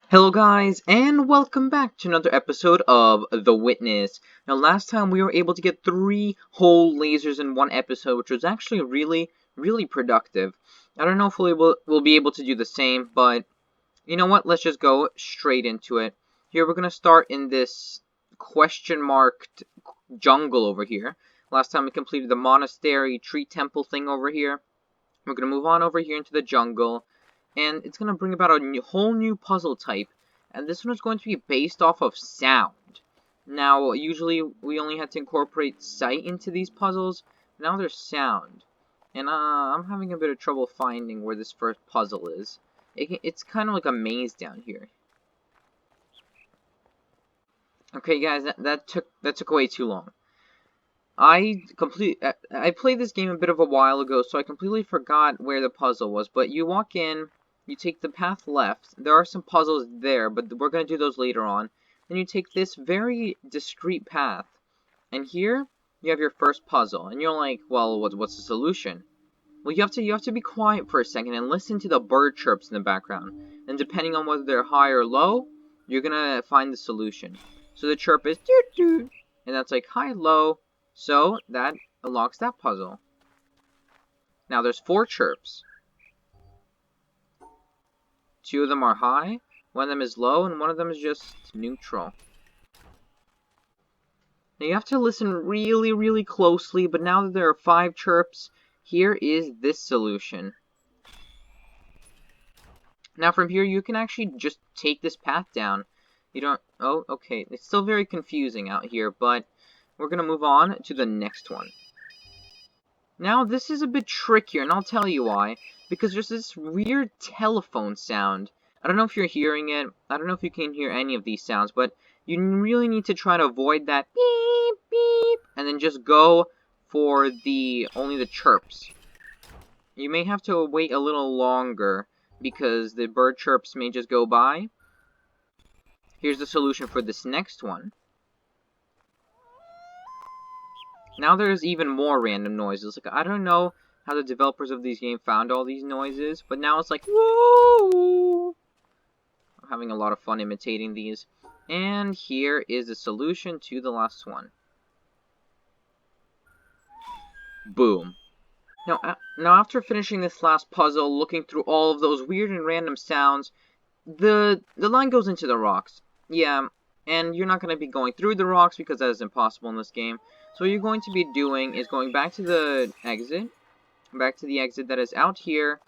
Hello guys, and welcome back to another episode of The Witness. Now last time we were able to get 3 whole lasers in one episode, which was actually really productive. I don't know if we'll be able to do the same, but you know what, let's just go straight into it. Here we're going to start in this question marked jungle over here. Last time we completed the monastery tree temple thing over here. We're going to move on over here into the jungle, and it's going to bring about a whole new puzzle type, and this one is going to be based off of sound. Now, usually we only had to incorporate sight into these puzzles, now there's sound. And I'm having a bit of trouble finding where this first puzzle is. It's kind of like a maze down here. Okay guys, that took way too long. I played this game a bit of a while ago, so I completely forgot where the puzzle was. But you walk in, you take the path left. There are some puzzles there, but we're going to do those later on. Then you take this very discreet path. And here, you have your first puzzle. And you're like, well, what's the solution? Well, you have to be quiet for a second and listen to the bird chirps in the background. And depending on whether they're high or low, you're going to find the solution. So the chirp is doot doot. And that's like high, low. So, that unlocks that puzzle. Now, there's 4 chirps. 2 of them are high, 1 of them is low, and 1 of them is just neutral. Now, you have to listen really closely, but now that there are 5 chirps, here is this solution. Now, from here, you can actually just take this path down. You don't... Oh, okay. It's still very confusing out here, but we're going to move on to the next one. Now, this is a bit trickier, and I'll tell you why. Because there's this weird telephone sound. I don't know if you're hearing it. I don't know if you can hear any of these sounds, but you really need to try to avoid that beep, beep, and then just go for only the chirps. You may have to wait a little longer, because the bird chirps may just go by. Here's the solution for this next one. Now there's even more random noises. Like, I don't know how the developers of these games found all these noises, but now it's like, whoa! I'm having a lot of fun imitating these. And here is the solution to the last one. Boom. Now after finishing this last puzzle, looking through all of those weird and random sounds, the line goes into the rocks. Yeah, and you're not going to be going through the rocks because that is impossible in this game. So what you're going to be doing is going back to the exit. Back to the exit that is out here,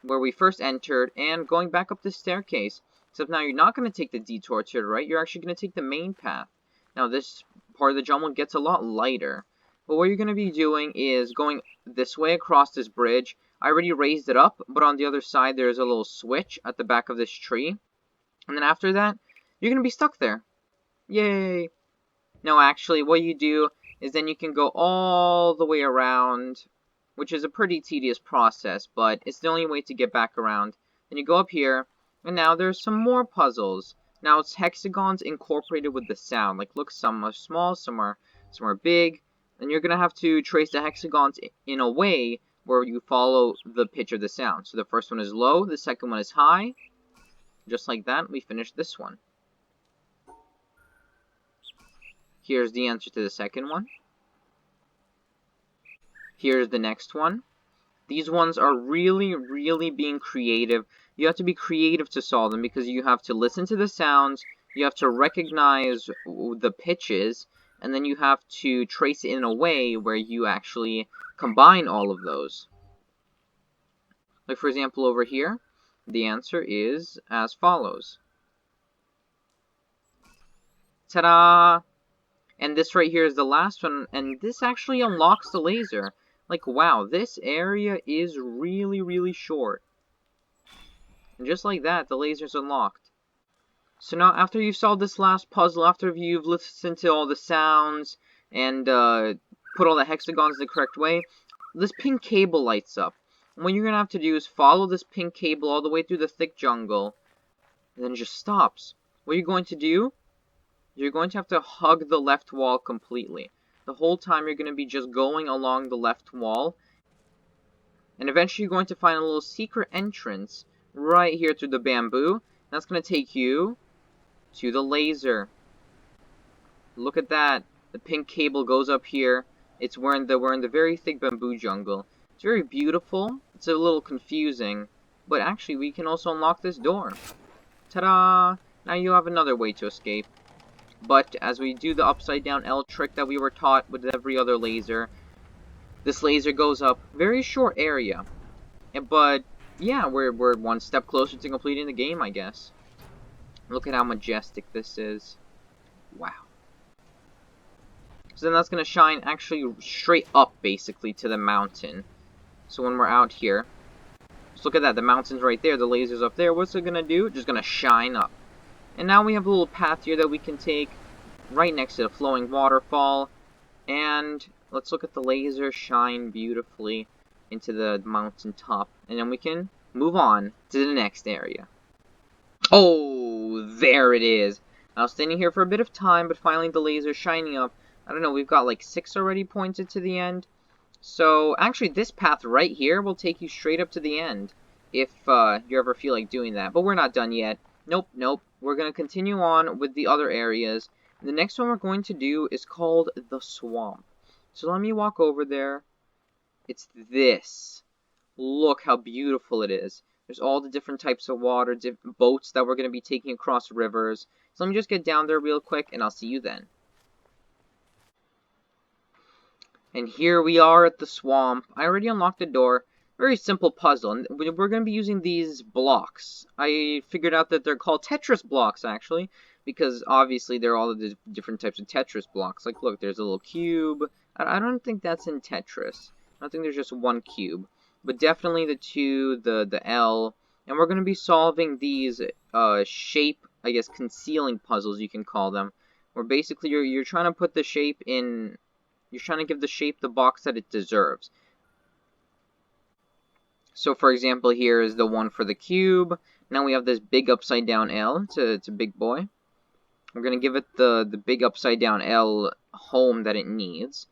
where we first entered, and going back up the staircase. Except now you're not going to take the detour to the right, you're actually going to take the main path. Now this part of the jungle gets a lot lighter. But what you're going to be doing is going this way across this bridge. I already raised it up, but on the other side there's a little switch at the back of this tree. And then after that, you're going to be stuck there. Yay! No, actually, what you do is then you can go all the way around, which is a pretty tedious process, but it's the only way to get back around. Then you go up here, and now there's some more puzzles. Now it's hexagons incorporated with the sound. Like, look, some are small, some are big, and you're going to have to trace the hexagons in a way where you follow the pitch of the sound. So the first one is low, the second one is high. Just like that, we finished this one. Here's the answer to the second one. Here's the next one. These ones are really being creative. You have to be creative to solve them because you have to listen to the sounds, you have to recognize the pitches, and then you have to trace it in a way where you actually combine all of those. Like, for example, over here, the answer is as follows. Ta-da! And this right here is the last one, and this actually unlocks the laser. Like, wow, this area is really short. And just like that, the laser's unlocked. So now, after you've solved this last puzzle, after you've listened to all the sounds, and put all the hexagons the correct way, this pink cable lights up. And what you're going to have to do is follow this pink cable all the way through the thick jungle, and then it just stops. What you're going to do, you're going to have to hug the left wall completely. The whole time you're going to be just going along the left wall. And eventually you're going to find a little secret entrance right here through the bamboo. That's going to take you to the laser. Look at that. The pink cable goes up here. We're in the very thick bamboo jungle. It's very beautiful. It's a little confusing, but actually we can also unlock this door. Ta-da! Now you have another way to escape. But as we do the upside down L trick that we were taught with every other laser, this laser goes up very short area. But yeah, we're one step closer to completing the game, I guess. Look at how majestic this is. Wow. So then that's going to shine actually straight up, basically, to the mountain. So when we're out here, just look at that. The mountain's right there. The laser's up there. What's it going to do? Just going to shine up. And now we have a little path here that we can take right next to the flowing waterfall. And let's look at the laser shine beautifully into the mountain top. And then we can move on to the next area. Oh, there it is. I was standing here for a bit of time, but finally the laser's shining up. I don't know, we've got like 6 already pointed to the end. So, actually, this path right here will take you straight up to the end, if you ever feel like doing that. But we're not done yet. Nope, nope. We're going to continue on with the other areas. The next one we're going to do is called the swamp. So let me walk over there. It's this. Look how beautiful it is. There's all the different types of water, different boats that we're going to be taking across rivers. So let me just get down there real quick, and I'll see you then. And here we are at the swamp. I already unlocked the door. Very simple puzzle. And we're going to be using these blocks. I figured out that they're called Tetris blocks, actually. Because, obviously, they're all the different types of Tetris blocks. Like, look, there's a little cube. I don't think that's in Tetris. I don't think there's just one cube. But definitely the 2, the L. And we're going to be solving these shape, I guess, concealing puzzles, you can call them. Where basically you're trying to put the shape in... You're trying to give the shape the box that it deserves. So, for example, here is the one for the cube. Now we have this big upside down L. It's a big boy. We're going to give it the big upside down L home that it needs.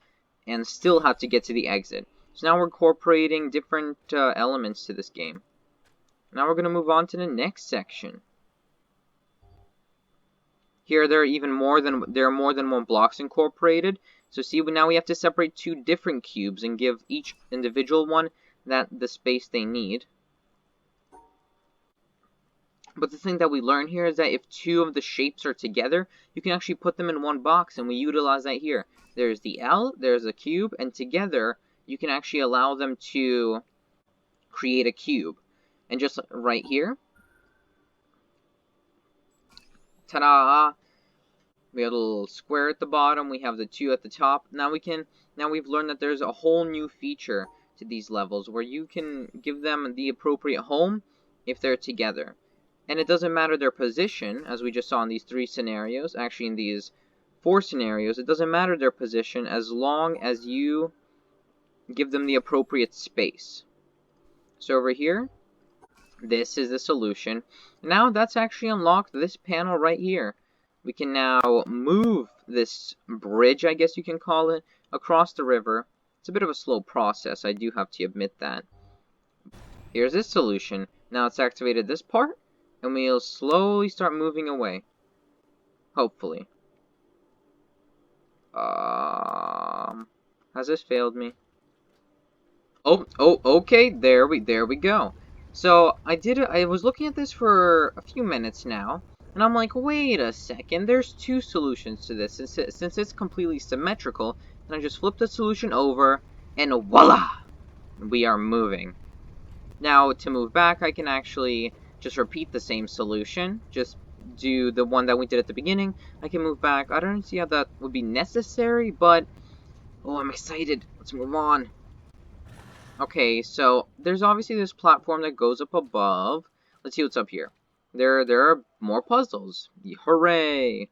And still have to get to the exit. So now we're incorporating different elements to this game. Now we're going to move on to the next section. Here there are more than one blocks incorporated. So see, now we have to separate 2 different cubes and give each individual one the space they need. But the thing that we learn here is that if 2 of the shapes are together, you can actually put them in one box, and we utilize that here. There's the L, there's a cube, and together you can actually allow them to create a cube. And just right here, ta-da! We have a little square at the bottom, we have the 2 at the top. Now we've learned that there's a whole new feature to these levels where you can give them the appropriate home if they're together. And it doesn't matter their position, as we just saw in these 3 scenarios, actually in these 4 scenarios, it doesn't matter their position as long as you give them the appropriate space. So over here, this is the solution. Now that's actually unlocked this panel right here. We can now move this bridge, I guess you can call it, across the river. It's a bit of a slow process, I do have to admit that. Here's this solution. Now it's activated this part, and we'll slowly start moving away. Hopefully. Has this failed me? Oh, okay, there we go. So, I was looking at this for a few minutes now, and I'm like, wait a second, there's 2 solutions to this, since it's completely symmetrical, and I just flip the solution over, and voila! We are moving. Now, to move back, I can actually just repeat the same solution, just do the one that we did at the beginning. I can move back. I don't see how that would be necessary, but, oh, I'm excited. Let's move on. Okay, so there's obviously this platform that goes up above. Let's see what's up here. There are more puzzles. Hooray!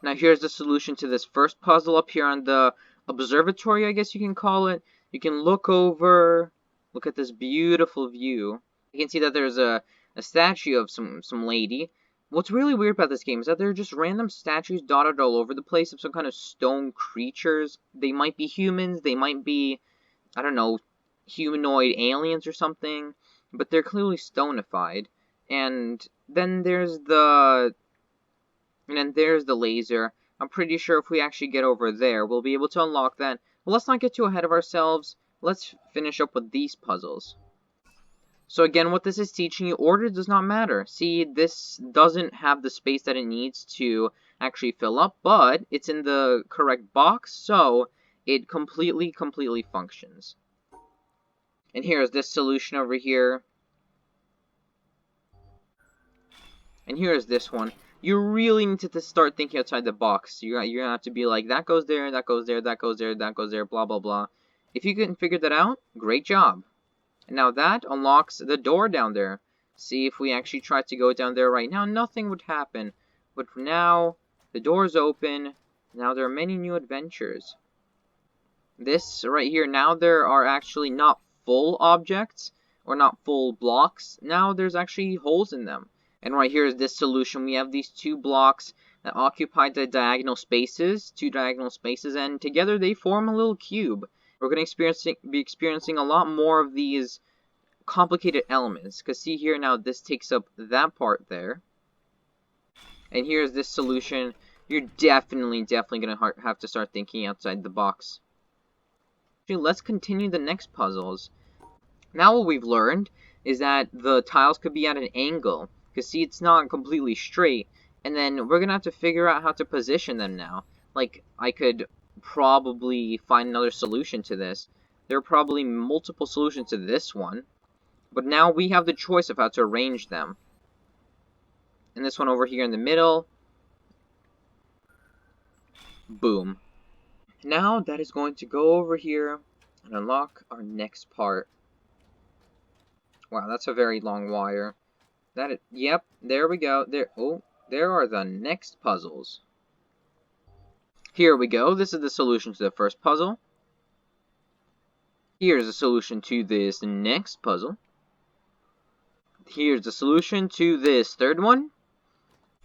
Now here's the solution to this first puzzle up here on the observatory, I guess you can call it. You can look over, look at this beautiful view. You can see that there's a statue of some lady. What's really weird about this game is that there are just random statues dotted all over the place of some kind of stone creatures. They might be humans, they might be, I don't know, humanoid aliens or something, but they're clearly stonified. And then there's the laser. I'm pretty sure if we actually get over there, we'll be able to unlock that. Well, let's not get too ahead of ourselves. Let's finish up with these puzzles. So again, what this is teaching you, order does not matter. See, this doesn't have the space that it needs to actually fill up, but it's in the correct box, so it completely functions. And here's this solution over here. And here's this one. You really need to start thinking outside the box. You're gonna have to be like, that goes there, that goes there, that goes there, that goes there, blah, blah, blah. If you can figure that out, great job. And now that unlocks the door down there. See, if we actually tried to go down there right now, nothing would happen. But for now, the door's open. Now there are many new adventures. This right here, now there are actually not full objects, or not full blocks. Now there's actually holes in them. And right here is this solution. We have these two blocks that occupy the diagonal spaces, two diagonal spaces, and together they form a little cube. We're going to be experiencing a lot more of these complicated elements. Because see here now, this takes up that part there. And here's this solution. You're definitely going to have to start thinking outside the box. Actually, let's continue the next puzzles. Now what we've learned is that the tiles could be at an angle. Because see, it's not completely straight. And then we're going to have to figure out how to position them now. Like, I could probably find another solution to this. There are probably multiple solutions to this one. But now we have the choice of how to arrange them. And this one over here in the middle. Boom. Now that is going to go over here and unlock our next part. Wow, that's a very long wire. Yep, there we go. There are the next puzzles. Here we go. This is the solution to the first puzzle. Here's the solution to this next puzzle. Here's the solution to this third one.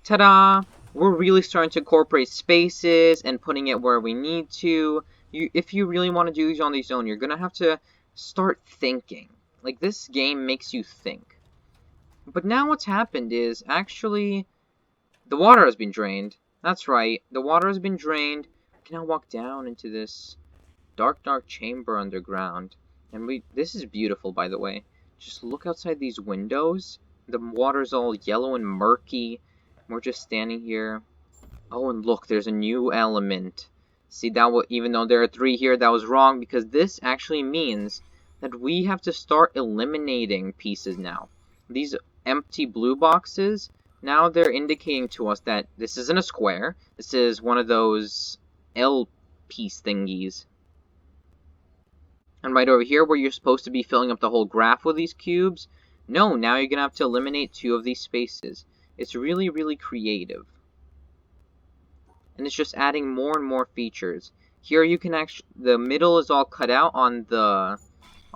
Ta-da! We're really starting to incorporate spaces and putting it where we need to. If you really want to do these on these own, you're going to have to start thinking. Like, this game makes you think. But now what's happened is, actually, the water has been drained. That's right, the water has been drained. We can now walk down into this dark chamber underground. And this is beautiful, by the way. Just look outside these windows. The water's all yellow and murky. We're just standing here. Oh, and look, there's a new element. See, even though there are 3 here, that was wrong, because this actually means that we have to start eliminating pieces now. These empty blue boxes, now they're indicating to us that this isn't a square. This is one of those L piece thingies. And right over here, where you're supposed to be filling up the whole graph with these cubes, no, now you're going to have to eliminate 2 of these spaces. It's really creative. And it's just adding more and more features. Here you can the middle is all cut out on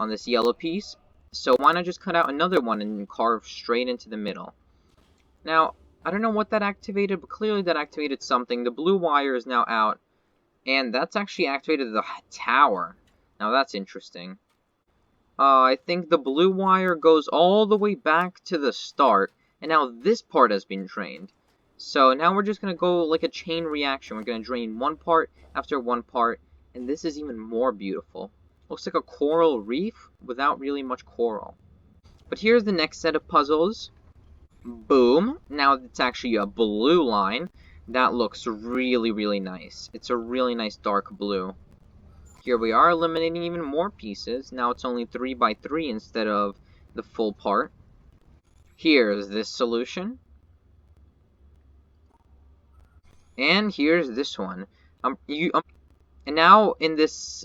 this yellow piece. So why not just cut out another one and carve straight into the middle? Now, I don't know what that activated, but clearly that activated something. The blue wire is now out. And that's actually activated the tower. Now that's interesting. I think the blue wire goes all the way back to the start. And now this part has been drained. So now we're just going to go like a chain reaction. We're going to drain one part after one part. And this is even more beautiful. Looks like a coral reef without really much coral. But here's the next set of puzzles. Boom. Now it's actually a blue line. That looks really nice. It's a really nice dark blue. Here we are eliminating even more pieces. Now it's only 3 by 3 instead of the full part. Here's this solution. And here's this one. And now in this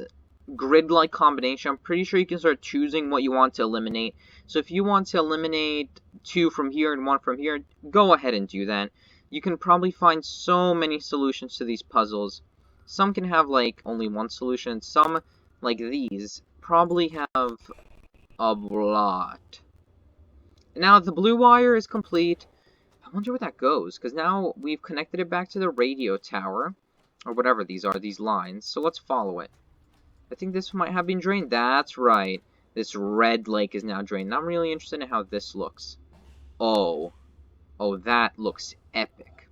grid-like combination, I'm pretty sure you can start choosing what you want to eliminate. So if you want to eliminate 2 from here and 1 from here, go ahead and do that. You can probably find so many solutions to these puzzles. Some can have like only 1 solution. Some, like these, probably have a lot. Now the blue wire is complete. I wonder where that goes, because now we've connected it back to the radio tower, or whatever these are, these lines. So let's follow it. I think this might have been drained. That's right. This red lake is now drained. I'm really interested in how this looks. Oh. Oh, that looks epic.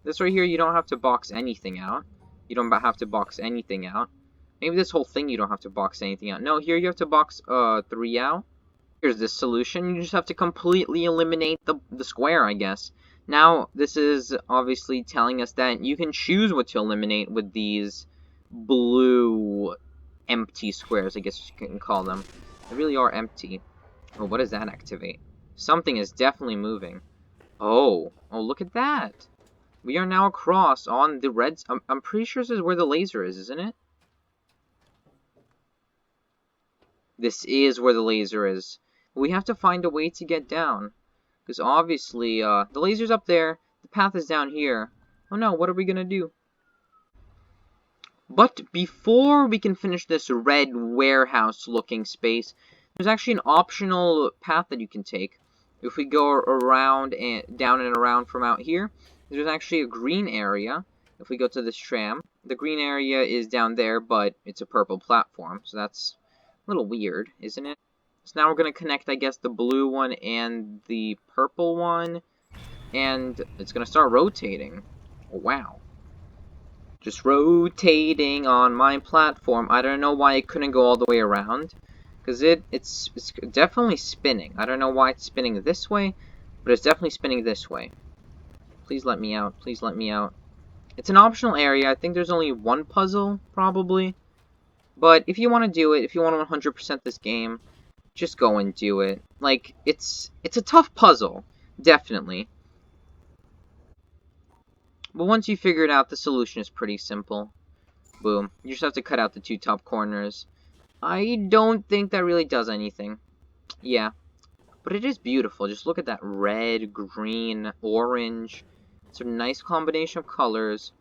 This right here, you don't have to box anything out. You don't have to box anything out. Maybe this whole thing you don't have to box anything out. No, here you have to box 3 out. Here's this solution. You just have to completely eliminate the square, I guess. Now, this is obviously telling us that you can choose what to eliminate with these blue empty squares, I guess you can call them. They really are empty. Oh, what does that activate? Something is definitely moving. Oh, look at that. We are now across on the reds. I'm pretty sure this is where the laser is, isn't it? This is where the laser is. We have to find a way to get down. Because obviously, the laser's up there. The path is down here. Oh no, what are we gonna do? But before we can finish this red warehouse-looking space, there's actually an optional path that you can take. If we go around and down and around from out here, there's actually a green area. If we go to this tram, the green area is down there, but it's a purple platform, so that's a little weird, isn't it? So now we're going to connect, I guess, the blue one and the purple one, and it's going to start rotating. Oh, wow. Just rotating on my platform. I don't know why it couldn't go all the way around, because it's definitely spinning. I don't know why it's spinning this way, but it's definitely spinning this way. Please let me out. Please let me out. It's an optional area. I think there's only one puzzle, probably. But if you want to do it, if you want to 100% this game, just go and do it. Like, it's a tough puzzle, definitely. But once you figure it out, the solution is pretty simple. Boom. You just have to cut out the 2 top corners. I don't think that really does anything. Yeah. But it is beautiful. Just look at that red, green, orange. It's a nice combination of colors.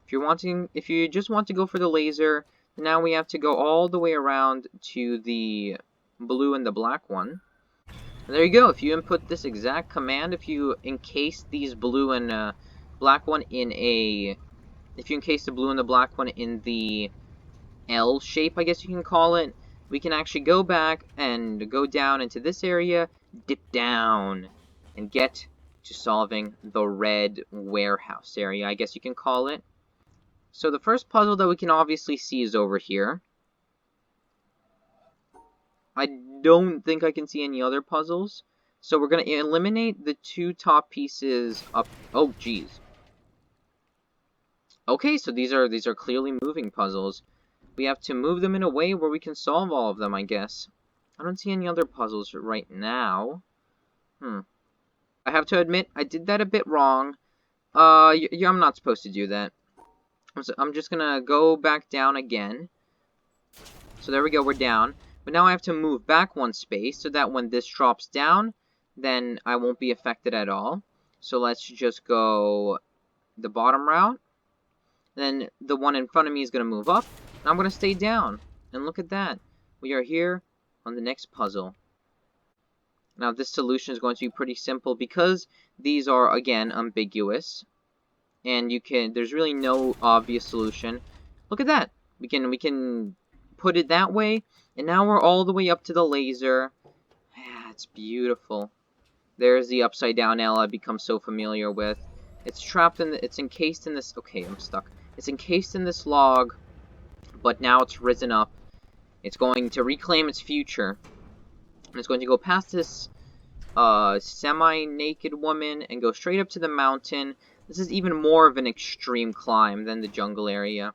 If you just want to go for the laser, now we have to go all the way around to the blue and the black one. And there you go. If you input this exact command, if you encase these blue and black one in a... If you encase the blue and the black one in the L shape, I guess you can call it, we can actually go back and go down into this area, dip down, and get to solving the red warehouse area, I guess you can call it. So the first puzzle that we can obviously see is over here. I don't think I can see any other puzzles. So we're going to eliminate the 2 top pieces up. Oh, jeez. Okay, so these are clearly moving puzzles. We have to move them in a way where we can solve all of them, I guess. I don't see any other puzzles right now. I have to admit, I did that a bit wrong. Yeah, I'm not supposed to do that. So I'm just gonna go back down again. So there we go, we're down. But now I have to move back 1 space so that when this drops down, then I won't be affected at all. So let's just go the bottom route. Then the one in front of me is gonna move up. And I'm gonna stay down. And look at that. We are here on the next puzzle. Now this solution is going to be pretty simple because these are, again, ambiguous. And there's really no obvious solution. Look at that. We can put it that way, and now we're all the way up to the laser. Yeah, it's beautiful. There's the upside down L I've become so familiar with. It's trapped it's encased in this, okay, I'm stuck. It's encased in this log, but now it's risen up. It's going to reclaim its future. And it's going to go past this semi-naked woman and go straight up to the mountain. This is even more of an extreme climb than the jungle area.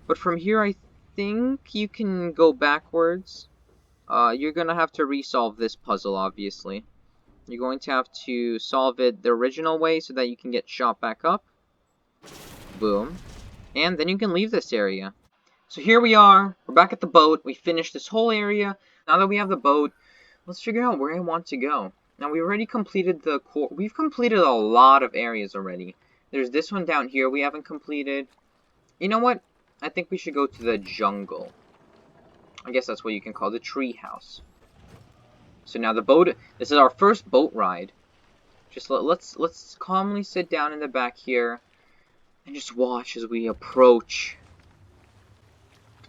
But from here, I think you can go backwards. You're going to have to resolve this puzzle, obviously. You're going to have to solve it the original way so that you can get shot back up. Boom. And then you can leave this area. So here we are. We're back at the boat. We finished this whole area. Now that we have the boat, let's figure out where I want to go. Now, we already completed the core. We've completed a lot of areas already. There's this one down here we haven't completed. You know what? I think we should go to the jungle. I guess that's what you can call the treehouse. So now the boat. This is our first boat ride. Just let's calmly sit down in the back here and just watch as we approach.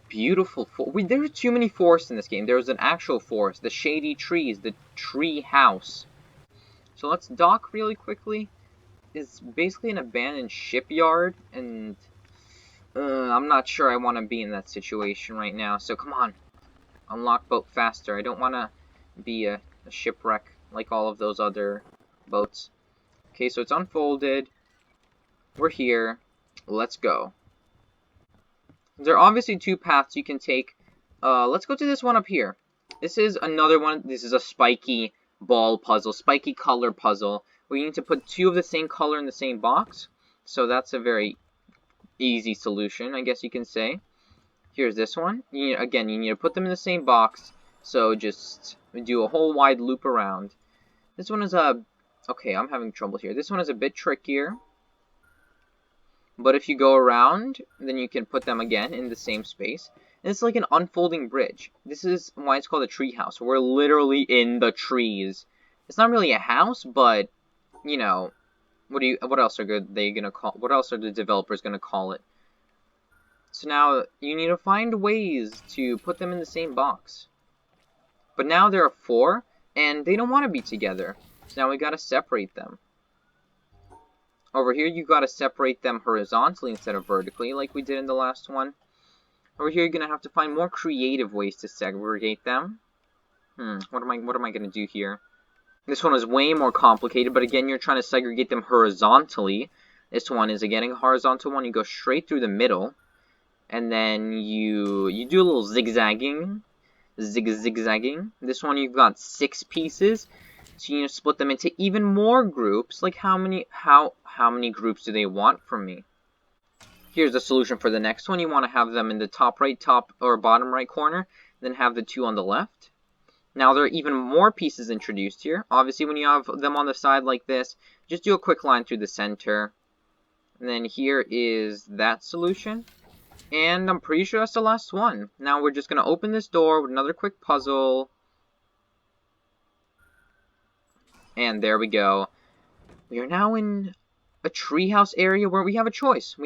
Beautiful. There are too many forests in this game. There was an actual forest, the shady trees, the tree house. So let's dock really quickly. It's basically an abandoned shipyard, and I'm not sure I want to be in that situation right now. So come on, unlock boat faster. I don't want to be a shipwreck like all of those other boats. Okay, so it's unfolded. We're here. Let's go. There are obviously two paths you can take. Let's go to this one up here. This is another one. This is a spiky ball puzzle, spiky color puzzle, where you need to put two of the same color in the same box. So that's a very easy solution, I guess you can say. Here's this one. You need to put them in the same box. So just do a whole wide loop around. This one is okay, I'm having trouble here. This one is a bit trickier. But if you go around, then you can put them again in the same space. And it's like an unfolding bridge. This is why it's called a treehouse. We're literally in the trees. It's not really a house, but you know, what else are they gonna call? What else are the developers gonna call it? So now you need to find ways to put them in the same box. But now there are four, and they don't want to be together. So now we gotta separate them. Over here, you gotta separate them horizontally instead of vertically, like we did in the last one. Over here, you're gonna have to find more creative ways to segregate them. What am I gonna do here? This one is way more complicated, but again, you're trying to segregate them horizontally. This one is again a horizontal one. You go straight through the middle, and then you do a little zigzagging. This one you've got 6 pieces. So you need to split them into even more groups. Like how many groups do they want from me? Here's the solution for the next one. You want to have them in the top or bottom right corner, then have the 2 on the left. Now there are even more pieces introduced here. Obviously when you have them on the side like this, just do a quick line through the center. And then here is that solution. And I'm pretty sure that's the last one. Now we're just going to open this door with another quick puzzle. And there we go. We are now in a treehouse area where we have a choice.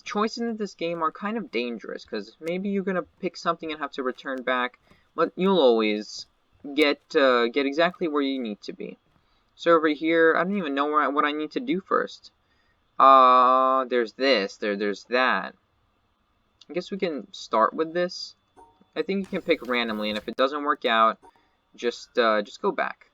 Choices in this game are kind of dangerous, because maybe you're going to pick something and have to return back, but you'll always get exactly where you need to be. So over here, I don't even know what I need to do first. There's this, there's that. I guess we can start with this. I think you can pick randomly, and if it doesn't work out, just go back.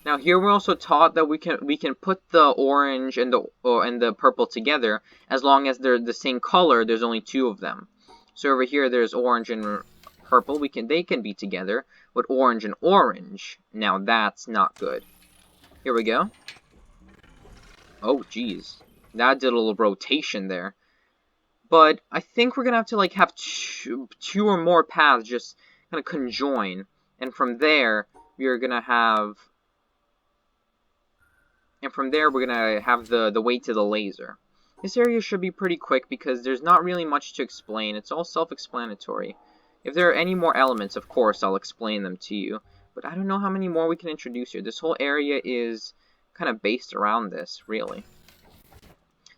Now here we're also taught that we can put the orange and the purple together as long as they're the same color. There's only 2 of them. So over here there's orange and purple. They can be together, but orange and orange, now that's not good. Here we go. Oh geez, that did a little rotation there. But I think we're gonna have to like have two or more paths just kind of conjoin, and from there we're gonna have. And from there, we're going to have the way to the laser. This area should be pretty quick because there's not really much to explain. It's all self-explanatory. If there are any more elements, of course, I'll explain them to you. But I don't know how many more we can introduce here. This whole area is kind of based around this, really.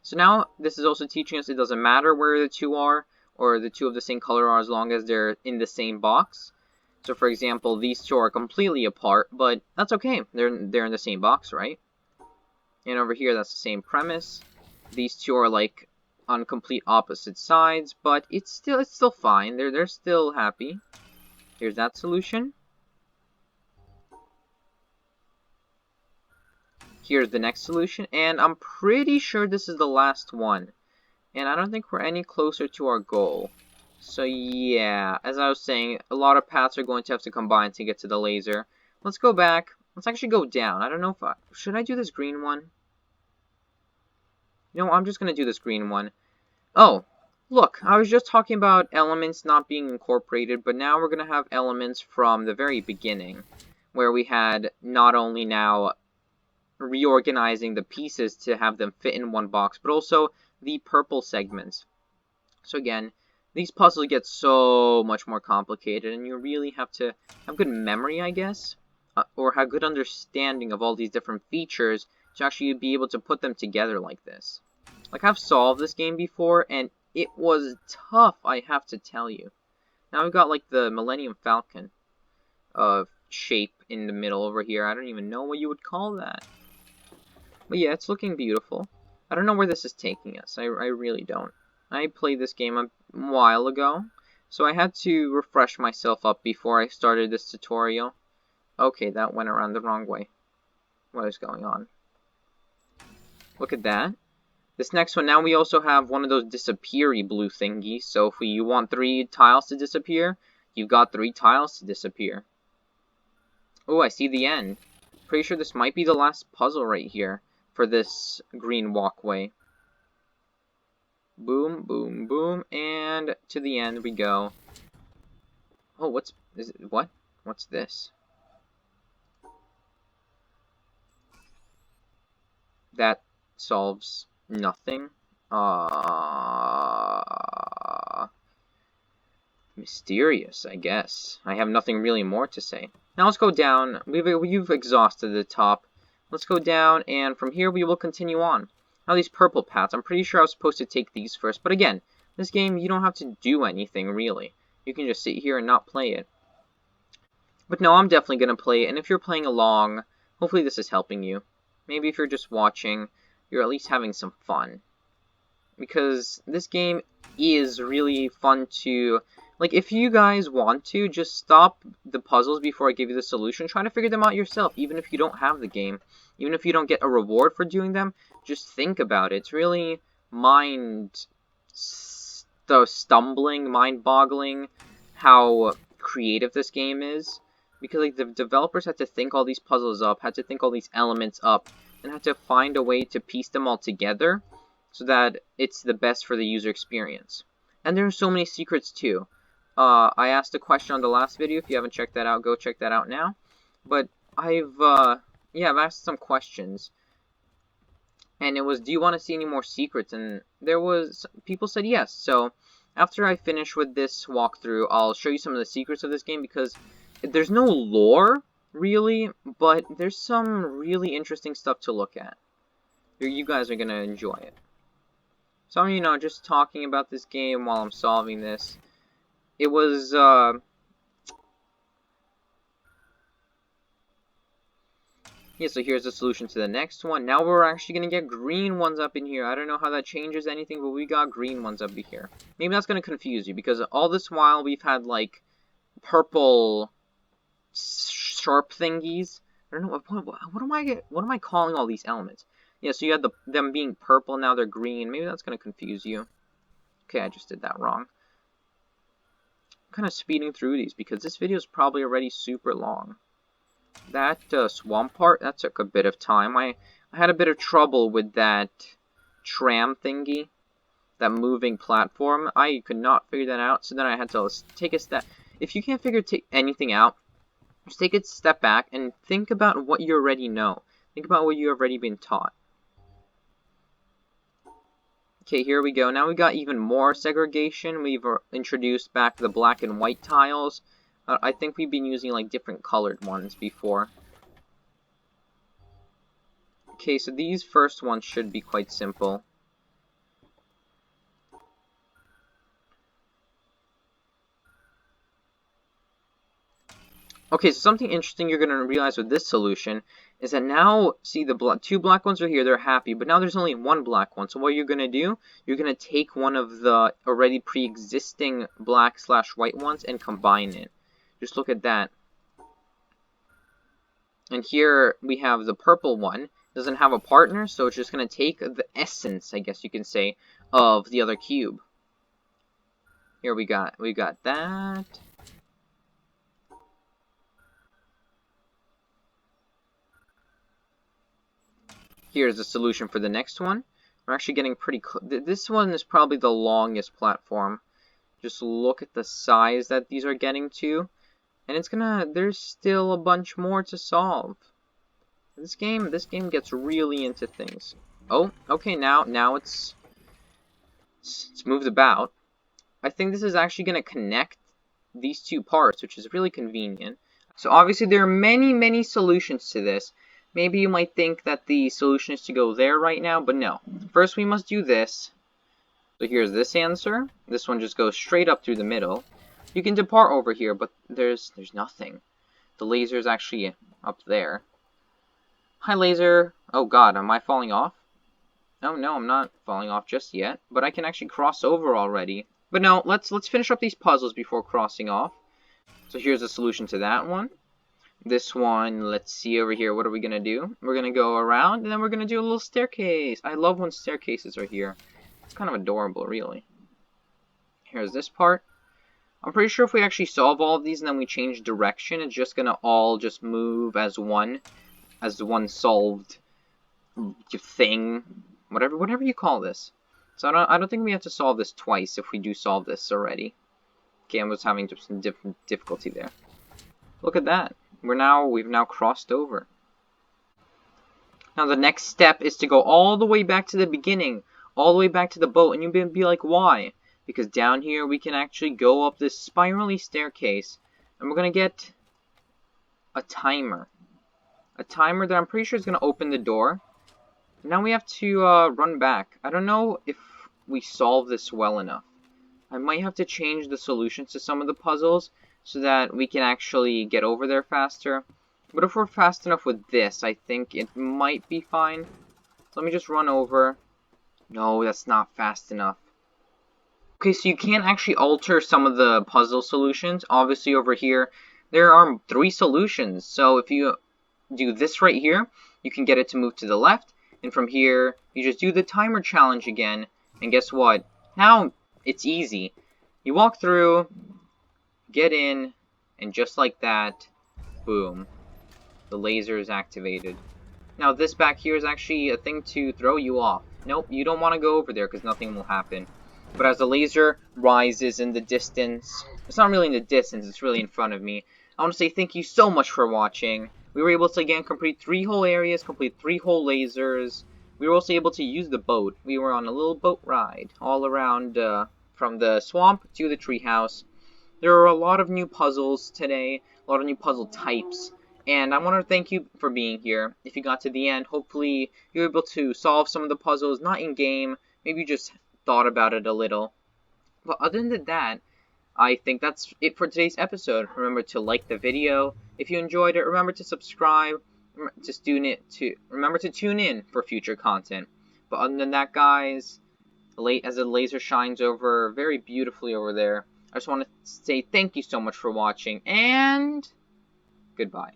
So now, this is also teaching us it doesn't matter where the 2 are, or the 2 of the same color are, as long as they're in the same box. So, for example, these 2 are completely apart, but that's okay. They're in the same box, right? And over here, that's the same premise. These 2 are like on complete opposite sides, but it's still fine. They're still happy. Here's that solution. Here's the next solution, and I'm pretty sure this is the last one. And I don't think we're any closer to our goal. So yeah, as I was saying, a lot of paths are going to have to combine to get to the laser. Let's go back. Let's actually go down. I don't know if should I do this green one? You know, I'm just going to do this green one. Oh, look, I was just talking about elements not being incorporated, but now we're going to have elements from the very beginning, where we had not only now reorganizing the pieces to have them fit in one box, but also the purple segments. So again, these puzzles get so much more complicated, and you really have to have good memory, I guess. Or have good understanding of all these different features to actually be able to put them together like this. Like, I've solved this game before, and it was tough, I have to tell you. Now we've got, like, the Millennium Falcon. shape in the middle over here. I don't even know what you would call that. But yeah, it's looking beautiful. I don't know where this is taking us. I really don't. I played this game a while ago, so I had to refresh myself up before I started this tutorial. Okay, that went around the wrong way. What is going on? Look at that. This next one, now we also have one of those disappeary blue thingies, so if you want 3 tiles to disappear, you've got 3 tiles to disappear. Oh, I see the end. Pretty sure this might be the last puzzle right here for this green walkway. Boom, boom, boom, and to the end we go. Oh, what? What's this? That solves nothing. Mysterious, I guess. I have nothing really more to say. Now let's go down. We've exhausted the top. Let's go down, and from here we will continue on. Now these purple paths, I'm pretty sure I was supposed to take these first. But again, this game, you don't have to do anything, really. You can just sit here and not play it. But no, I'm definitely going to play it, and if you're playing along, hopefully this is helping you. Maybe if you're just watching, you're at least having some fun. Because this game is really fun to... Like, if you guys want to, just stop the puzzles before I give you the solution. Try to figure them out yourself, even if you don't have the game. Even if you don't get a reward for doing them, just think about it. It's really mind-stumbling, mind-boggling how creative this game is. Because, like, the developers had to think all these puzzles up, had to think all these elements up, and had to find a way to piece them all together so that it's the best for the user experience. And there are so many secrets, too. I asked a question on the last video. If you haven't checked that out, go check that out now. But I've asked some questions. And it was, do you want to see any more secrets? And people said yes. So, after I finish with this walkthrough, I'll show you some of the secrets of this game, because there's no lore, really, but there's some really interesting stuff to look at. You guys are going to enjoy it. So I'm, just talking about this game while I'm solving this. It was, yeah, so here's the solution to the next one. Now we're actually going to get green ones up in here. I don't know how that changes anything, but we got green ones up in here. Maybe that's going to confuse you, because all this while we've had, like, purple sharp thingies. I don't know, what am I calling all these elements? Yeah, so you had them being purple, now they're green. Maybe that's going to confuse you. Okay, I just did that wrong. I'm kind of speeding through these because this video is probably already super long. That swamp part, that took a bit of time. I had a bit of trouble with that tram thingy, that moving platform. I could not figure that out, so then I had to take a step. If you can't figure anything out, just take a step back and think about what you already know. Think about what you've already been taught. Okay, here we go. Now we got even more segregation. We've introduced back the black and white tiles. I think we've been using like different colored ones before. Okay, so these first ones should be quite simple. Okay, so something interesting you're going to realize with this solution is that now, see, the 2 black ones are here, they're happy, but now there's only 1 black one. So what you're going to do, you're going to take one of the already pre-existing black/white ones and combine it. Just look at that. And here we have the purple one. It doesn't have a partner, so it's just going to take the essence, I guess you can say, of the other cube. Here we got that. Here's the solution for the next one. We're actually getting pretty close. This one is probably the longest platform. Just look at the size that these are getting to. And there's still a bunch more to solve. This game gets really into things. Oh, okay, now it's moved about. I think this is actually going to connect these 2 parts, which is really convenient. So obviously there are many solutions to this. Maybe you might think that the solution is to go there right now, but no. First we must do this. So here's this answer. This one just goes straight up through the middle. You can depart over here, but there's nothing. The laser is actually up there. Hi, laser. Oh god, am I falling off? Oh no, I'm not falling off just yet. But I can actually cross over already. But no, let's finish up these puzzles before crossing off. So here's the solution to that one. This one, let's see over here, what are we going to do? We're going to go around, and then we're going to do a little staircase. I love when staircases are here. It's kind of adorable, really. Here's this part. I'm pretty sure if we actually solve all of these and then we change direction, it's just going to all just move as one solved thing. Whatever you call this. So I don't think we have to solve this twice if we do solve this already. Okay, I was having some difficulty there. Look at that. We've now crossed over. Now the next step is to go all the way back to the beginning, all the way back to the boat, and you'll be like, why? Because down here we can actually go up this spirally staircase, and we're gonna get a timer. A timer that I'm pretty sure is gonna open the door. Now we have to run back. I don't know if we solve this well enough. I might have to change the solutions to some of the puzzles, so that we can actually get over there faster. But if we're fast enough with this, I think it might be fine. So let me just run over. No, that's not fast enough. Okay, so you can't actually alter some of the puzzle solutions. Obviously over here, there are 3 solutions. So if you do this right here, you can get it to move to the left. And from here, you just do the timer challenge again. And guess what? Now it's easy. You walk through, get in, and just like that, boom, the laser is activated. Now this back here is actually a thing to throw you off. Nope, you don't want to go over there because nothing will happen. But as the laser rises in the distance, it's not really in the distance, it's really in front of me. I want to say thank you so much for watching. We were able to again complete 3 whole areas, complete 3 whole lasers. We were also able to use the boat. We were on a little boat ride all around from the swamp to the treehouse. There are a lot of new puzzles today, a lot of new puzzle types, and I want to thank you for being here. If you got to the end, hopefully you're able to solve some of the puzzles, not in-game, maybe you just thought about it a little. But other than that, I think that's it for today's episode. Remember to like the video. If you enjoyed it, remember to subscribe. Remember to tune in for future content. But other than that, guys, as the laser shines over very beautifully over there, I just want to say thank you so much for watching, and goodbye.